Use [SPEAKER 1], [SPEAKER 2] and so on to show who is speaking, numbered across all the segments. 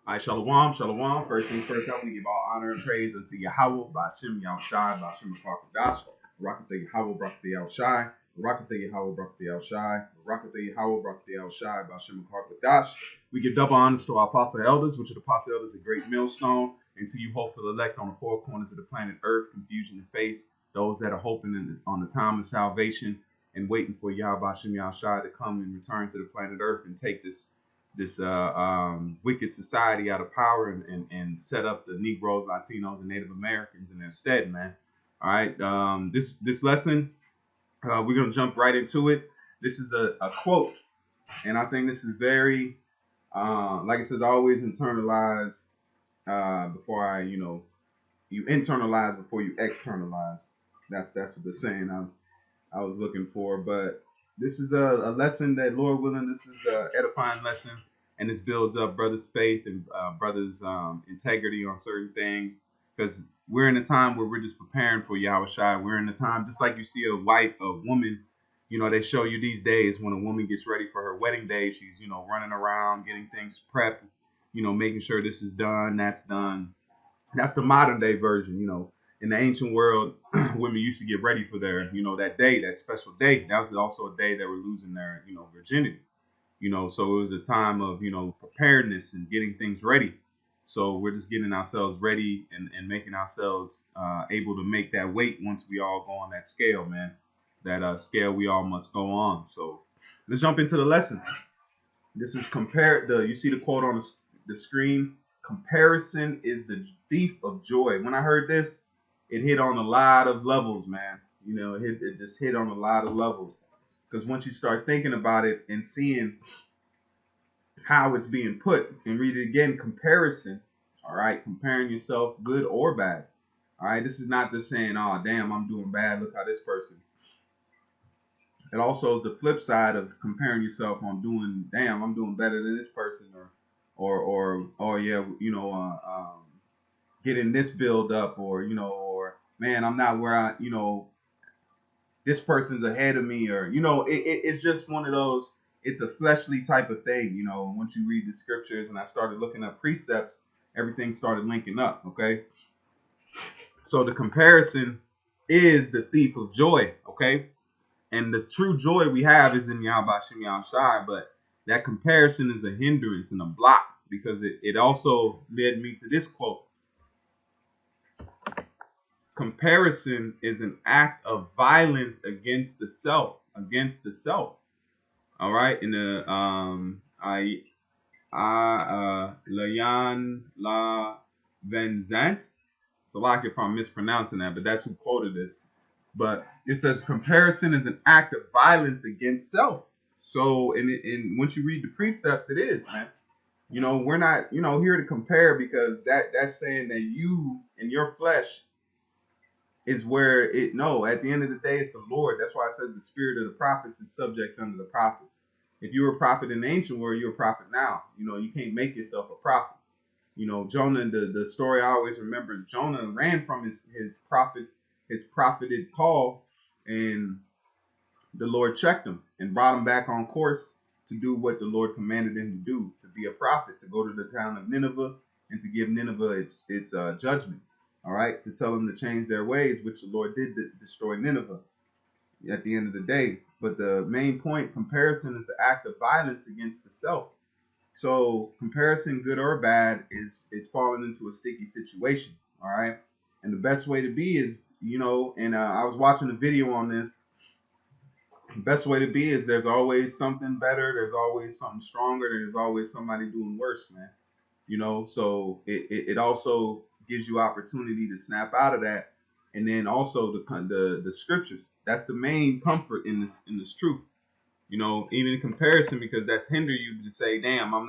[SPEAKER 1] All right, shalom, shalom. First things first, I want to give all honor and praise unto Yahweh, Ba'ashem Yahushai, Ba'ashem Farkadash, Barakatah Yahweh, Barakatah Yahushai, Barakatah Yahweh, Barakatah Yahushai, Barakatah Yahweh, Barakatah Yahushai, Ba'ashem Farkadash. We give double honors to our apostle elders, which are the apostle elders, a great millstone, and to you hopeful elect on the four corners of the planet Earth, confusion and face, those that are hoping on the time of salvation and waiting for Yahweh, Ba'ashem Yahushai to come and return to the planet Earth and take this wicked society out of power and set up the Negroes, Latinos, and Native Americans in their stead, man. All right, this lesson, we're gonna jump right into it. This is a quote, and I think this is very, like I said, always internalize before you internalize before you externalize. That's what the saying I was looking for, but this is a lesson that, Lord willing, this is an edifying lesson, and this builds up brothers' faith and brothers' integrity on certain things, because we're in a time where we're just preparing for Yahweh Shai. We're in a time, just like you see a woman, they show you these days when a woman gets ready for her wedding day, she's, running around, getting things prepped, making sure this is done, that's done. That's the modern day version, in the ancient world, women used to get ready for their, that day, that special day. That was also a day they were losing their, virginity. So it was a time of, preparedness and getting things ready. So we're just getting ourselves ready and making ourselves able to make that weight once we all go on that scale, man. That scale we all must go on. So let's jump into the lesson. This is you see the quote on the screen. Comparison is the thief of joy. When I heard this, it hit on a lot of levels, man. It just hit on a lot of levels. Because once you start thinking about it and seeing how it's being put, and read it again, comparison, all right, comparing yourself, good or bad. All right, this is not just saying, oh, damn, I'm doing bad, look how this person. It also is the flip side of comparing yourself on doing, damn, I'm doing better than this person, or yeah, getting this build up, or man, I'm not where this person's ahead of me, or it's just one of those. It's a fleshly type of thing, once you read the scriptures, and I started looking up precepts, everything started linking up. Okay, so the comparison is the thief of joy. Okay, and the true joy we have is in Yahweh Shem Yahushai, but that comparison is a hindrance and a block, because it also led me to this quote. Comparison is an act of violence against the self. All right, in the Layan La Venzant. So like if I'm mispronouncing that, but that's who quoted this. But it says comparison is an act of violence against self. So in once you read the precepts, it is, man. We're not, here to compare, because that's saying that you and your flesh is where at the end of the day, it's the Lord. That's why I said the spirit of the prophets is subject unto the prophets. If you were a prophet in the ancient world, you're a prophet now. You can't make yourself a prophet. Jonah, the story I always remember, Jonah ran from his propheted call, and the Lord checked him and brought him back on course to do what the Lord commanded him to do, to be a prophet, to go to the town of Nineveh and to give Nineveh its judgment. All right, to tell them to change their ways, which the Lord did to destroy Nineveh at the end of the day. But the main point, comparison is the act of violence against the self. So comparison, good or bad, is falling into a sticky situation. All right, and the best way to be is, and I was watching a video on this. The best way to be is there's always something better. There's always something stronger. There's always somebody doing worse, man. So it also gives you opportunity to snap out of that, and then also the scriptures. That's the main comfort in this truth. Even in comparison, because that's hinder you to say, damn, I'm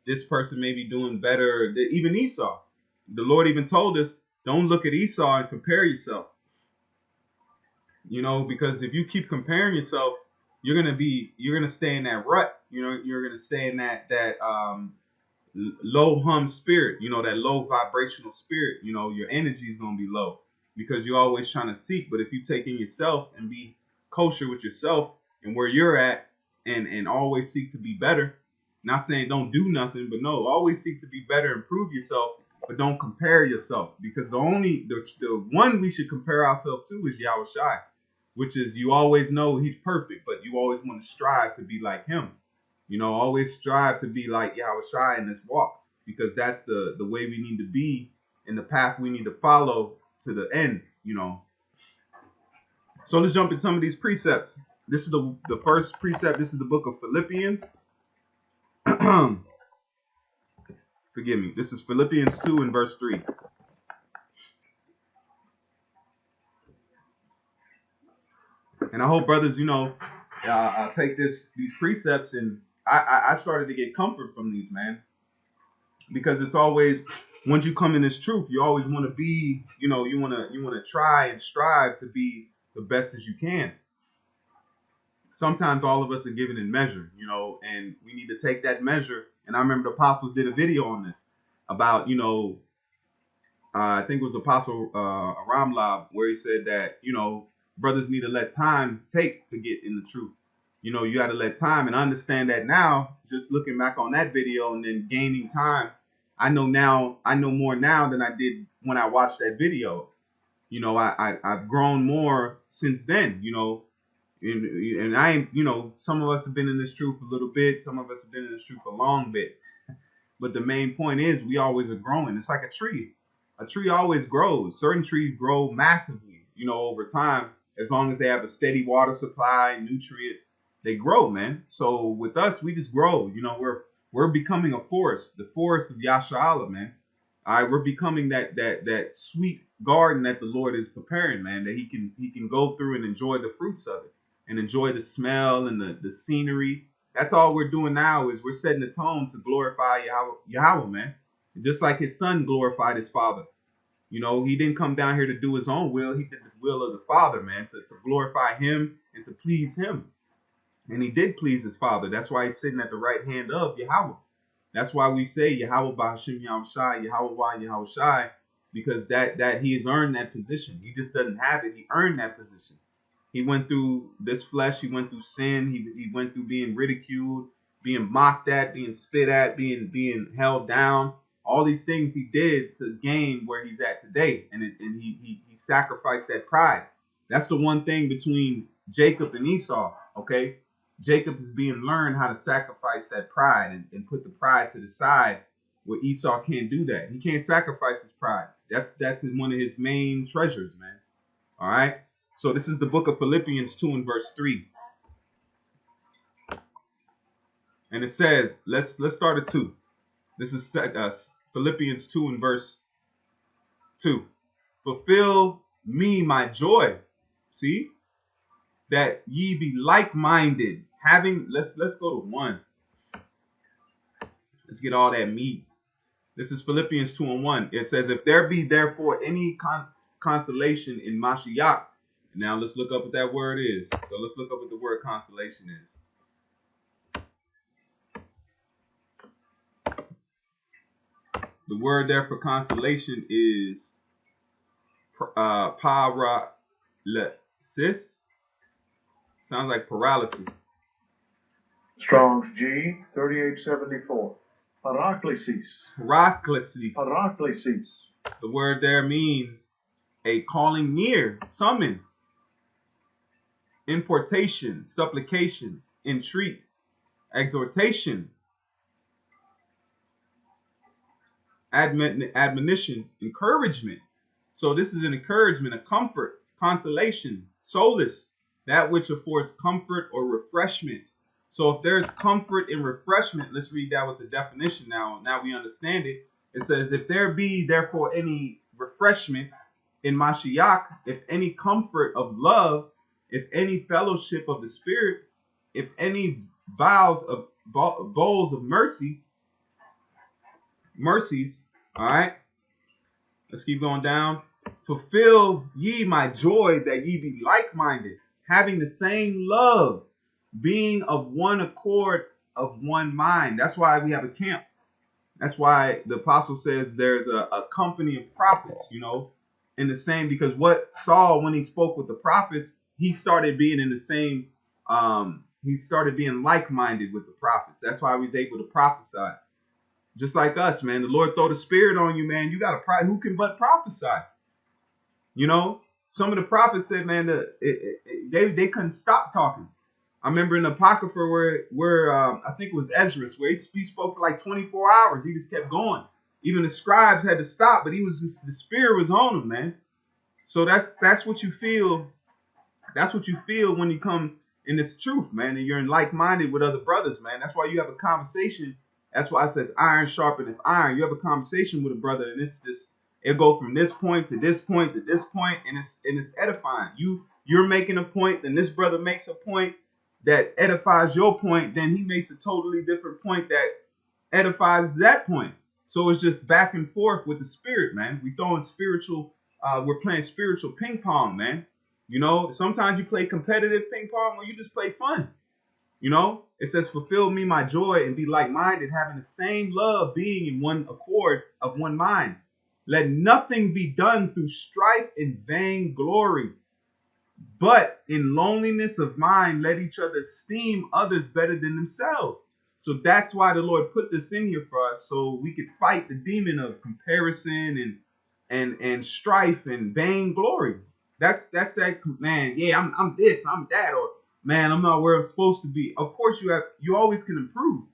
[SPEAKER 1] this person may be doing better. Even Esau, the Lord even told us, don't look at Esau and compare yourself. Because if you keep comparing yourself, you're gonna stay in that rut. You're gonna stay in that low hum spirit, that low vibrational spirit. Your energy is going to be low because you're always trying to seek. But if you take in yourself and be kosher with yourself and where you're at, and always seek to be better, Not saying don't do nothing, but no, always seek to be better, improve yourself, but don't compare yourself, because the one we should compare ourselves to is Yahweh Shai, which is, you always know he's perfect, but you always want to strive to be like him. Always strive to be like Yahweh Shai in this walk, because that's the way we need to be, in the path we need to follow to the end. So let's jump into some of these precepts. This is the first precept. This is the book of Philippians. Forgive me. This is Philippians 2 and verse 3. And I hope, brothers, I'll take these precepts, and I started to get comfort from these, man. Because it's always, once you come in this truth, you always want to be, you want to try and strive to be the best as you can. Sometimes all of us are given in measure, and we need to take that measure. And I remember the apostles did a video on this about, I think it was Apostle Ramlab, where he said that, brothers need to let time take to get in the truth. You got to let time, and I understand that now, just looking back on that video and then gaining time. I know more now than I did when I watched that video. I've grown more since then, and I ain't, some of us have been in this truth a little bit. Some of us have been in this truth a long bit. But the main point is, we always are growing. It's like a tree. A tree always grows. Certain trees grow massively, over time, as long as they have a steady water supply, nutrients, they grow, man. So with us, we just grow. We're becoming a forest, the forest of Yasharahla, man. All right, we're becoming that sweet garden that the Lord is preparing, man, that he can go through and enjoy the fruits of it, and enjoy the smell and the scenery. That's all we're doing now, is we're setting the tone to glorify Yahweh, man. Just like his son glorified his father. He didn't come down here to do his own will. He did the will of the Father, man, to glorify him and to please him. And he did please his Father. That's why he's sitting at the right hand of Yahweh. That's why we say Yahweh B'Hashem Yahweh Shai, Yahweh Wa Yahweh Shai, because that he has earned that position. He just doesn't have it. He earned that position. He went through this flesh. He went through sin. He went through being ridiculed, being mocked at, being spit at, being held down. All these things he did to gain where he's at today. And he sacrificed that pride. That's the one thing between Jacob and Esau, okay? Jacob is being learned how to sacrifice that pride and put the pride to the side, where Esau can't do that. He can't sacrifice his pride. That's one of his main treasures, man. All right? So this is the book of Philippians 2 and verse 3. And it says, let's start at 2. This is Philippians 2 and verse 2. Fulfill me my joy. See? That ye be like-minded, having, let's go to 1. Let's get all that meat. This is Philippians 2 and 1. It says, if there be therefore any consolation in Mashiach. Now let's look up what that word is. So let's look up what the word consolation is. The word there for consolation is paralysis. Sounds like paralysis.
[SPEAKER 2] Strong's G 3874. Paraklesis.
[SPEAKER 1] Paraklesis. The word there means a calling near, summon, importation, supplication, entreat, exhortation, admonition, encouragement. So this is an encouragement, a comfort, consolation, solace, that which affords comfort or refreshment. So if there's comfort and refreshment, let's read that with the definition now. Now we understand it. It says, if there be therefore any refreshment in Mashiach, if any comfort of love, if any fellowship of the Spirit, if any bowls of bowls of mercies, all right? Let's keep going down. Fulfill ye my joy, that ye be like-minded, having the same love, being of one accord, of one mind. That's why we have a camp. That's why the apostle says there's a company of prophets, in the same, because what Saul, when he spoke with the prophets, he started being in the same he started being like-minded with the prophets. That's why he was able to prophesy. Just like us, man. The Lord throw the spirit on you, man. You got to who can but prophesy? You know, some of the prophets said, man, they couldn't stop talking. I remember in the Apocrypha where I think it was Ezra, where he spoke for like 24 hours. He just kept going. Even the scribes had to stop, but the spirit was on him, man. So that's what you feel. That's what you feel when you come in this truth, man, and you're in like-minded with other brothers, man. That's why you have a conversation. That's why I said iron sharpeneth iron. You have a conversation with a brother, and it'll go from this point to this point to this point, and it's edifying. You're making a point, then this brother makes a point that edifies your point, then he makes a totally different point that edifies that point. So it's just back and forth with the spirit, man. We're playing spiritual ping pong, man. You know, sometimes you play competitive ping pong or you just play fun. You know, it says, fulfill me my joy and be like-minded, having the same love, being in one accord of one mind. Let nothing be done through strife and vain glory, but in loneliness of mind, let each other esteem others better than themselves. So that's why the Lord put this in here for us, so we could fight the demon of comparison and strife and vain glory. That's that, man. Yeah, I'm this, I'm that, or man, I'm not where I'm supposed to be. Of course, you always can improve,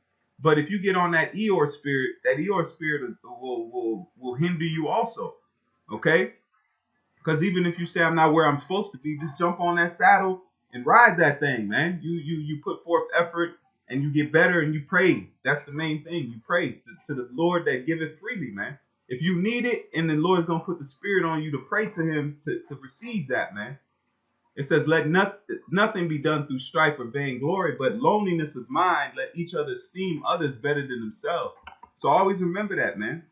[SPEAKER 1] but if you get on that Eeyore spirit, will hinder you also. Okay. Because even if you say I'm not where I'm supposed to be, just jump on that saddle and ride that thing, man. You put forth effort and you get better and you pray. That's the main thing. You pray to the Lord that giveth freely, man. If you need it, and the Lord's going to put the spirit on you to pray to him to receive that, man. It says, let nothing be done through strife or vain glory, but loneliness of mind, let each other esteem others better than themselves. So always remember that, man.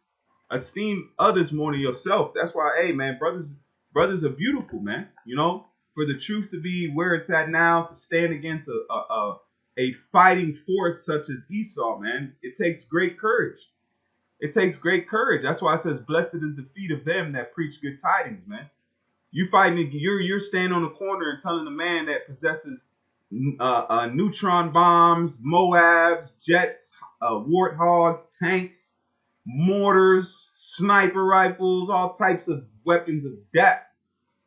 [SPEAKER 1] Esteem others more than yourself. That's why, hey, man, brothers are beautiful, man. You know, for the truth to be where it's at now, to stand against a fighting force such as Esau, man, it takes great courage. It takes great courage. That's why it says, blessed is the feet of them that preach good tidings, man. You're standing on the corner and telling a man that possesses neutron bombs, Moabs, jets, warthogs, tanks, mortars, sniper rifles, all types of weapons of death.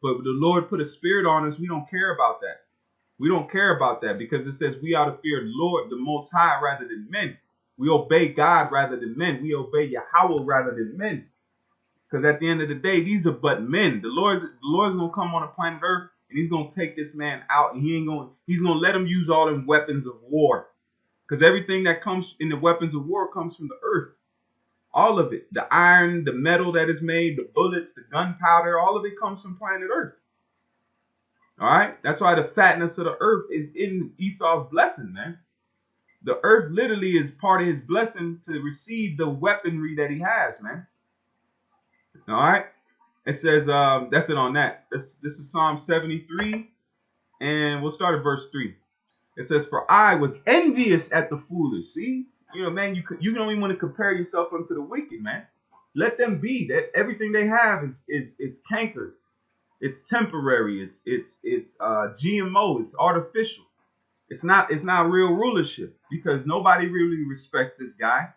[SPEAKER 1] But the Lord put a spirit on us. We don't care about that. We don't care about that because it says we ought to fear the Lord, the Most High, rather than men. We obey God rather than men. We obey Yahweh rather than men. Because at the end of the day, these are but men. The Lord's gonna come on the planet Earth and he's gonna take this man out, and he's gonna let him use all them weapons of war. Because everything that comes in the weapons of war comes from the earth. All of it. The iron, the metal that is made, the bullets, the gunpowder, all of it comes from planet Earth. Alright? That's why the fatness of the earth is in Esau's blessing, man. The earth literally is part of his blessing to receive the weaponry that he has, man. All right. It says, that's it on that. This is Psalm 73, and we'll start at verse 3. It says, for I was envious at the foolish. See, you know, man, you don't even want to compare yourself unto the wicked, man. Let them be. That everything they have is cankered. It's temporary. It's GMO. It's artificial. It's not real rulership, because nobody really respects this guy.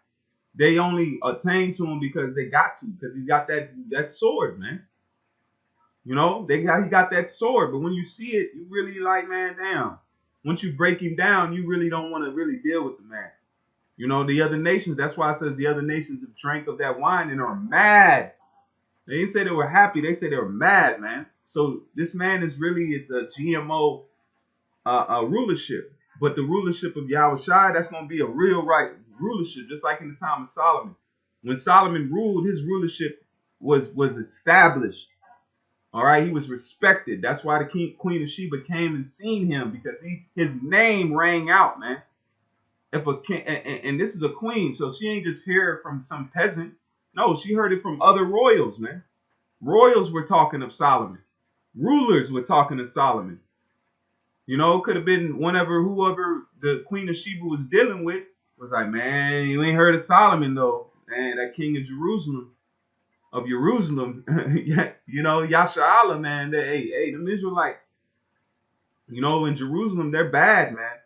[SPEAKER 1] They only attain to him because they got to, because he's got that sword, man. You know, he got that sword, but when you see it, you really like, man, damn. Once you break him down, you really don't want to really deal with the man. You know, the other nations, that's why it says the other nations have drank of that wine and are mad. They didn't say they were happy, they say they were mad, man. So this man is a GMO rulership. But the rulership of Yahushua, that's going to be a real right rulership, just like in the time of Solomon. When Solomon ruled, his rulership was established. All right, he was respected. That's why the Queen of Sheba came and seen him, because his name rang out, man. And this is a queen, so she ain't just hear it from some peasant. No, she heard it from other royals, man. Royals were talking of Solomon. Rulers were talking of Solomon. You know, it could have been whoever the Queen of Sheba was dealing with was like, man, you ain't heard of Solomon though. Man, that king of Jerusalem, you know, Yasha'Allah, man, them Israelites, you know, in Jerusalem, they're bad, man.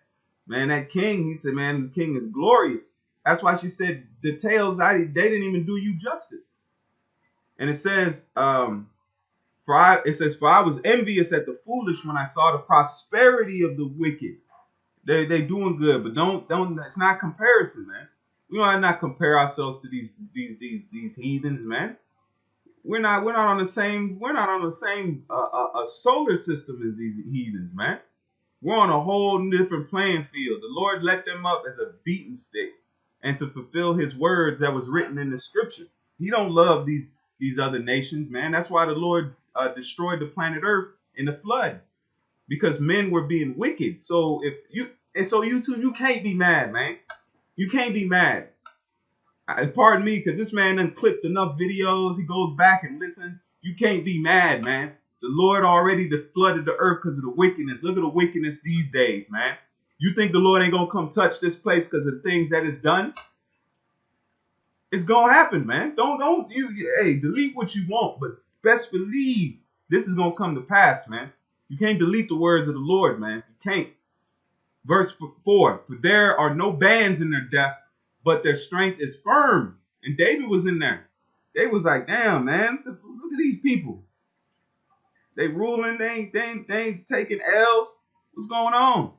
[SPEAKER 1] Man, that king, he said, man, the king is glorious. That's why she said the tales, they didn't even do you justice. And it says, for I was envious at the foolish when I saw the prosperity of the wicked. They doing good, but don't. It's not comparison, man. We don't not compare ourselves to these heathens, man. We're not on the same solar system as these heathens, man. We're on a whole different playing field. The Lord let them up as a beaten stick, and to fulfill His words that was written in the Scripture. He don't love these other nations, man. That's why the Lord destroyed the planet Earth in the flood, because men were being wicked. So you too, you can't be mad, man. You can't be mad. Pardon me, because this man done clipped enough videos. He goes back and listens. You can't be mad, man. The Lord already flooded the earth because of the wickedness. Look at the wickedness these days, man. You think the Lord ain't going to come touch this place because of the things that is done? It's going to happen, man. Hey, delete what you want, but best believe this is going to come to pass, man. You can't delete the words of the Lord, man. You can't. Verse 4, for there are no bands in their death, but their strength is firm. And David was in there. They was like, damn, man, look at these people. They ruling, they ain't taking L's. What's going on?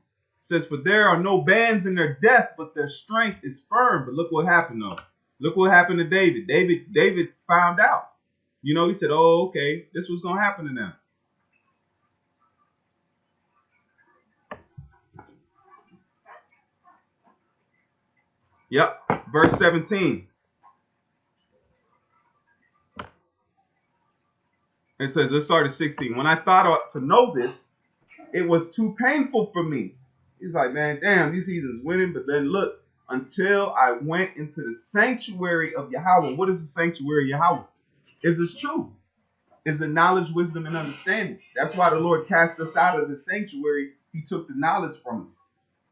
[SPEAKER 1] It says, for there are no bands in their death, but their strength is firm. But look what happened, though. Look what happened to David. David found out. You know, he said, oh, okay, this was going to happen to them. Yep, verse 17. It says, let's start at 16. When I thought to know this, it was too painful for me. He's like, man, damn, these heathens winning. But then look, until I went into the sanctuary of Yahweh. What is the sanctuary of Yahweh? Is this true? Is the knowledge, wisdom, and understanding. That's why the Lord cast us out of the sanctuary. He took the knowledge from us.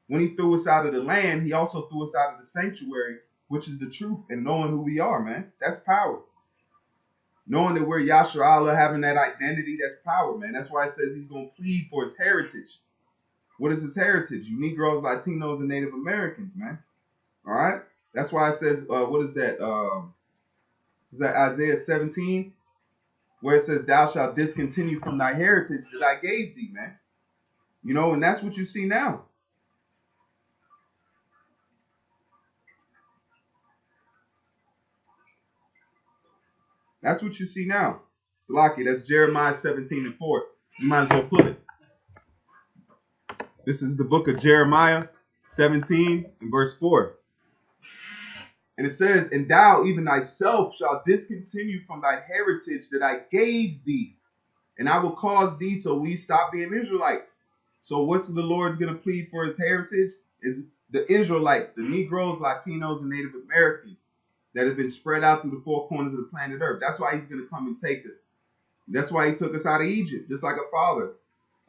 [SPEAKER 1] When he threw us out of the land, he also threw us out of the sanctuary, which is the truth, and knowing who we are, man. That's power. Knowing that we're Yasharallah, having that identity, that's power, man. That's why it says he's going to plead for his heritage. What is his heritage? You Negroes, Latinos, and Native Americans, man. All right? That's why it says, what is that? Is that Isaiah 17? Where it says, thou shalt discontinue from thy heritage that I gave thee, man. You know, and that's what you see now. That's what you see now. Salaki, that's Jeremiah 17 and 4. You might as well pull it. This is the book of Jeremiah 17 and verse 4. And it says, and thou even thyself shalt discontinue from thy heritage that I gave thee. And I will cause thee so we stop being Israelites. So what's the Lord's going to plead for his heritage? Is the Israelites, the Negroes, Latinos, and Native Americans that have been spread out through the four corners of the planet Earth. That's why he's going to come and take us. That's why he took us out of Egypt, just like a father.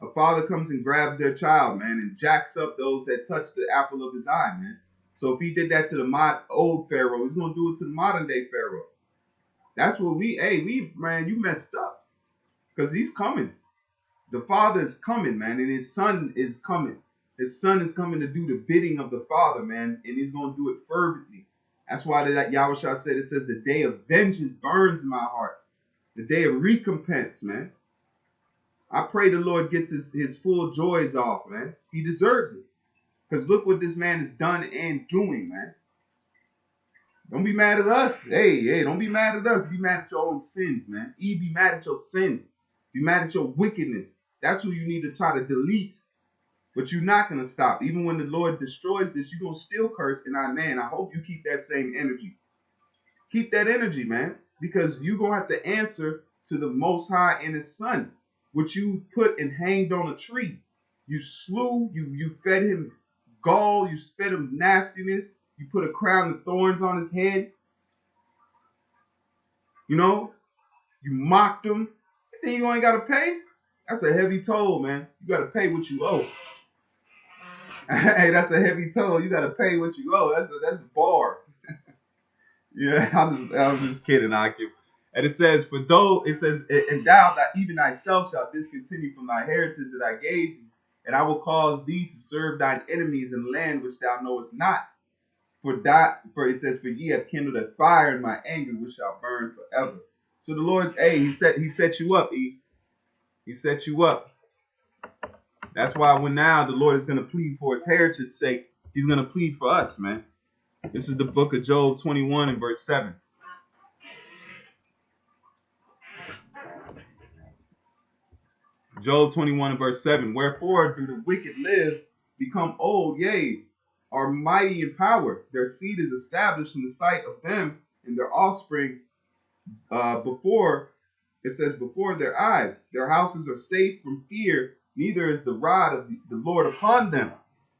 [SPEAKER 1] A father comes and grabs their child, man, and jacks up those that touch the apple of his eye, man. So if he did that to the old Pharaoh, he's going to do it to the modern day Pharaoh. That's what man, you messed up. Because he's coming. The Father is coming, man, and his Son is coming. His Son is coming to do the bidding of the Father, man, and he's going to do it fervently. That's why that Yahushua said, it says, the day of vengeance burns in my heart. The day of recompense, man. I pray the Lord gets his full joys off, man. He deserves it. Because look what this man has done and doing, man. Don't be mad at us. Hey, don't be mad at us. Be mad at your own sins, man. Be mad at your sins. Be mad at your wickedness. That's who you need to try to delete. But you're not going to stop. Even when the Lord destroys this, you're going to still curse in our name. I hope you keep that same energy. Keep that energy, man. Because you're going to have to answer to the Most High and his Son. Which you put and hanged on a tree. You slew, you fed him gall, you fed him nastiness. You put a crown of thorns on his head. You know, you mocked him. You think you ain't got to pay? That's a heavy toll, man. You got to pay what you owe. Hey, that's a heavy toll. You got to pay what you owe. That's a bar. Yeah, I'm just kidding, Akif. And it says, and thou that even thyself shalt discontinue from thy heritage that I gave thee, and I will cause thee to serve thine enemies in land which thou knowest not. For it says, for ye have kindled a fire in my anger, which shall burn forever. So the Lord, hey, he set you up, E. He set you up. That's why when now the Lord is going to plead for his heritage's sake, he's going to plead for us, man. This is the book of Job 21 and verse 7. Job 21 and verse 7. Wherefore do the wicked live, become old, yea, are mighty in power. Their seed is established in the sight of them, and their offspring before their eyes. Their houses are safe from fear, neither is the rod of the Lord upon them.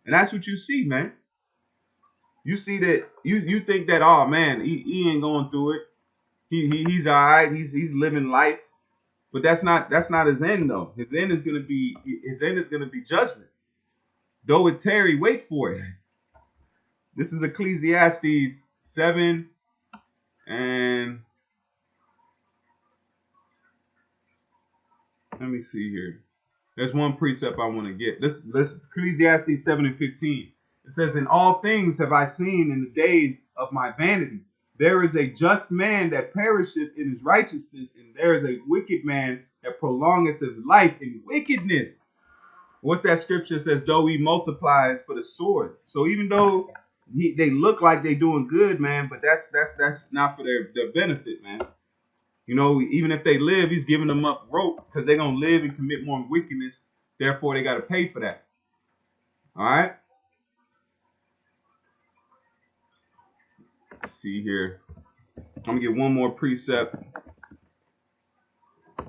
[SPEAKER 1] And that's what you see, man. You see that you think that, oh man, he ain't going through it. He's all right. He's living life. But that's not his end though. His end is gonna be judgment. Though it tarry, wait for it. This is Ecclesiastes 7 and let me see here. There's one precept I want to get. This Ecclesiastes 7 and 15. It says, in all things have I seen in the days of my vanity. There is a just man that perisheth in his righteousness, and there is a wicked man that prolongeth his life in wickedness. What's that scripture says? Though he multiplies for the sword. So even though they look like they doing good, man, but that's not for their benefit, man. You know, even if they live, he's giving them up rope because they're gonna live and commit more wickedness. Therefore, they got to pay for that. All right. Let's see here. I'm gonna get one more precept.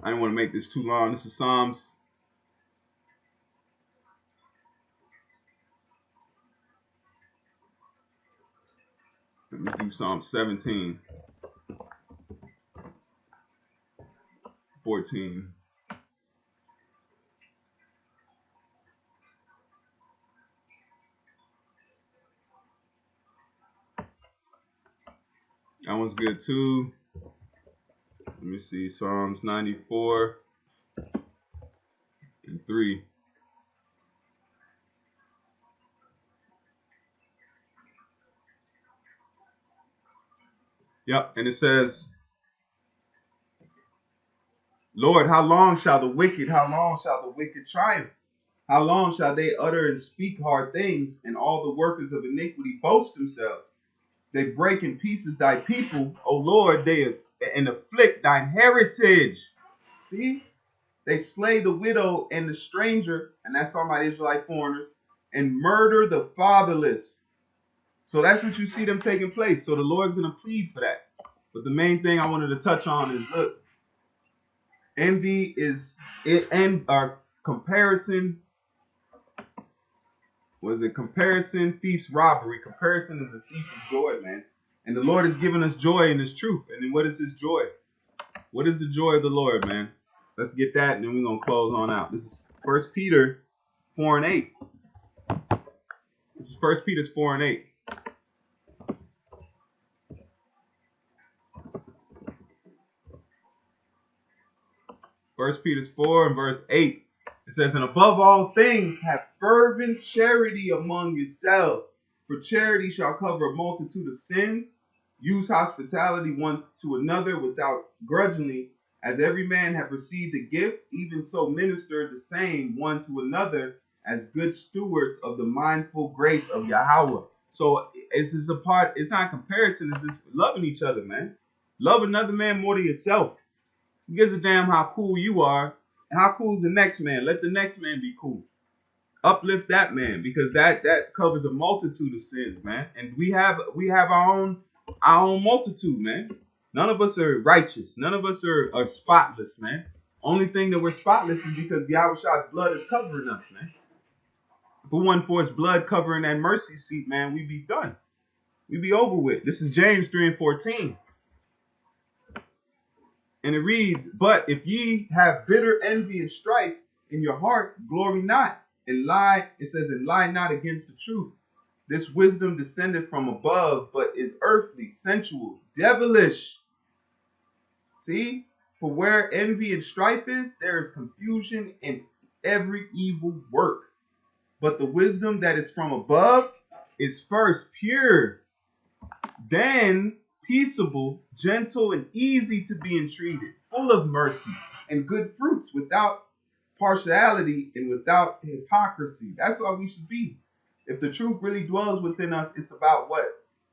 [SPEAKER 1] I didn't want to make this too long. This is Psalms. Let me do Psalm 17, 14. That one's good too. Let me see, Psalms 94 and 3. Yep, and it says, Lord, how long shall the wicked triumph? How long shall they utter and speak hard things, and all the workers of iniquity boast themselves? They break in pieces thy people, O Lord, and afflict thine heritage. See? They slay the widow and the stranger, and that's talking about Israelite foreigners, and murder the fatherless. So that's what you see them taking place. So the Lord's going to plead for that. But the main thing I wanted to touch on is, look, envy comparison. Was it comparison thief's robbery? Comparison is a thief of joy, man. And the Lord has given us joy in his truth. And then what is his joy? What is the joy of the Lord, man? Let's get that, and then we're going to close on out. This is 1 Peter 4 and 8. This is 1 Peter 4 and 8. First Peter 4 and verse 8. It says, and above all things, have fervent charity among yourselves, for charity shall cover a multitude of sins. Use hospitality one to another without grudgingly, as every man have received a gift, even so minister the same one to another as good stewards of the mindful grace of Yahweh. So it's not comparison, it's just loving each other, man. Love another man more than yourself. Who gives a damn how cool you are? And how cool is the next man? Let the next man be cool. Uplift that man, because that covers a multitude of sins, man. And we have our own multitude, man. None of us are righteous. None of us are spotless, man. Only thing that we're spotless is because Yahweh's blood is covering us, man. If it wasn't for his blood covering that mercy seat, man, we'd be done. We'd be over with. This is James 3 and 14. And it reads, but if ye have bitter envy and strife in your heart, glory not, and lie not against the truth. This wisdom descended from above, but is earthly, sensual, devilish. See? For where envy and strife is, there is confusion in every evil work. But the wisdom that is from above is first pure, then peaceable, gentle, and easy to be entreated, full of mercy and good fruits, without partiality and without hypocrisy. That's what we should be. If the truth really dwells within us, it's about what?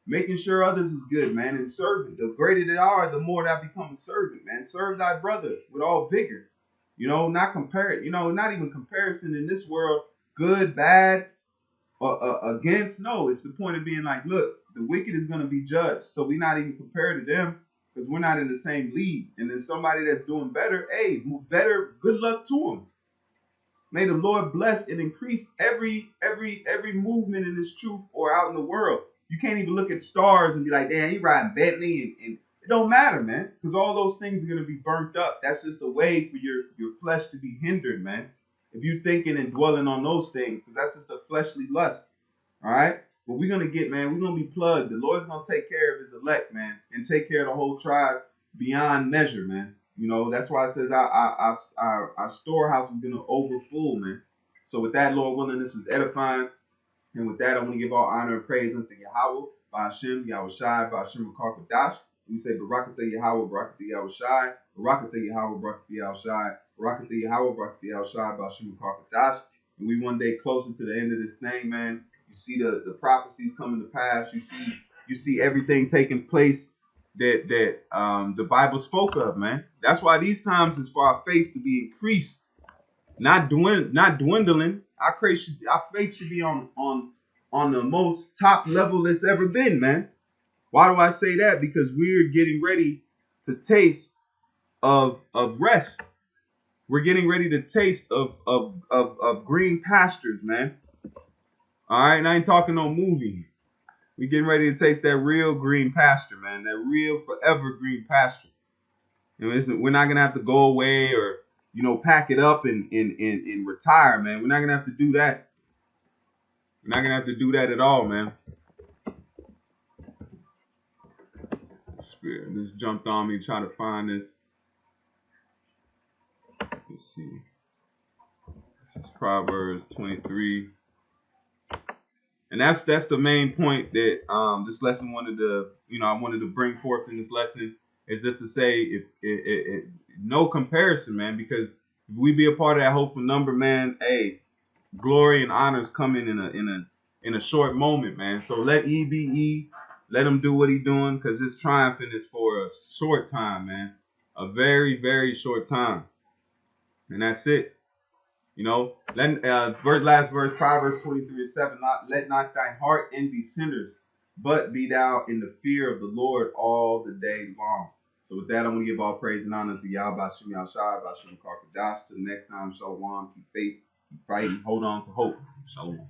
[SPEAKER 1] Making sure others is good, man, and serving. The greater they are, the more that become a servant, man. Serve thy brother with all vigor. Not compare it. Not even comparison in this world, good, bad, against. No, it's the point of being like, look, the wicked is going to be judged. So we're not even compared to them because we're not in the same league. And then somebody that's doing better, hey, better, good luck to them. May the Lord bless and increase every movement in this truth or out in the world. You can't even look at stars and be like, damn, you riding Bentley, and it don't matter, man, because all those things are going to be burnt up. That's just a way for your flesh to be hindered, man. If you're thinking and dwelling on those things, because that's just a fleshly lust. All right? But we're going to get, man, we're going to be plugged. The Lord's going to take care of his elect, man, and take care of the whole tribe beyond measure, man. That's why it says our storehouse is going to overfull, man. So with that, Lord willing, this was edifying. And with that, I want to give all honor and praise unto Yahweh, Ba'ashem, Yahushai, Ba'ashem, Rakakadash. We say Barakatha Yahweh, Barakatha Yahushai, Barakatha Yahweh, Barakatha Yahushai, Barakatha Yahweh, Barakatha Yahushai, Ba'ashem, Rakakadash. And we one day closer to the end of this thing, man. You see the prophecies coming to pass. You see everything taking place that the Bible spoke of, man. That's why these times is for our faith to be increased, not dwindling. Our faith should be on the most top level it's ever been, man. Why do I say that? Because we're getting ready to taste of rest. We're getting ready to taste of green pastures, man. All right, and I ain't talking no movie. We're getting ready to taste that real green pasture, man. That real forever green pasture. We're not gonna have to go away or pack it up and retire, man. We're not gonna have to do that. We're not gonna have to do that at all, man. Spirit just jumped on me trying to find this. Let's see. This is Proverbs 23. And that's the main point that this lesson I wanted to bring forth in this lesson, is just to say if no comparison, man, because if we be a part of that hopeful number, man, hey, glory and honors coming in a short moment, man. So let E be E, let him do what he's doing, because his triumphing is for a short time, man, a very, very short time, and that's it. Last verse, Proverbs 23:7. Let not thine heart envy sinners, but be thou in the fear of the Lord all the day long. So with that, I'm going to give all praise and honor to Yahweh, Ba'ashem, Yahushai, Ba'ashem, Karkadash. Till the next time, Shalom, keep faith, keep fighting, hold on to hope. Shalom.